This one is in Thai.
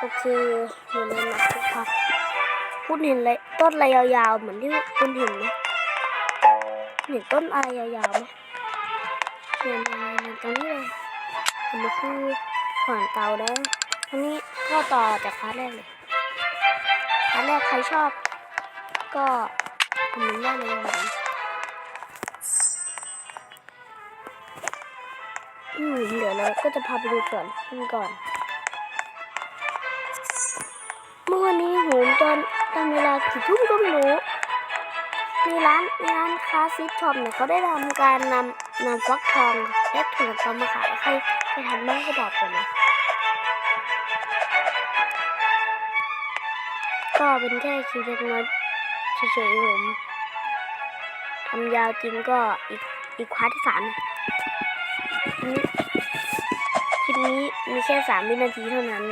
โอเคอยู่ในหนักครับคุณเห็นอะไรต้นอะไรยาวๆเหมือนที่คุณเห็นไหมเห็นต้นอะไรยาวๆไหมเนี่ยตรงนี้เลยอันนี้คือขวานเตาได้อันนี้ก็ต่อจากพาร์ทแรกเลยพาร์ทแรกใครชอบก็คอมเมนต์ได้เลยนะเดี๋ยวเราก็จะพาไปดูก่อนเมื่อวันนี้โหมตอนเวลากี่ทุ่มก็ไม่รู้ในร้านคาซิสช็อปเนี่ยเขาได้ทำการนำฟักทองและถั่วตำมาขายใครไปทำบ้างก็บอกผมนะก็เป็นแค่คลิปเล็กน้อยเฉยๆผมทำยาวจริงก็อีกพาร์ทที่ 3คลิปนี้มีแค่3 วินาทีเท่านั้น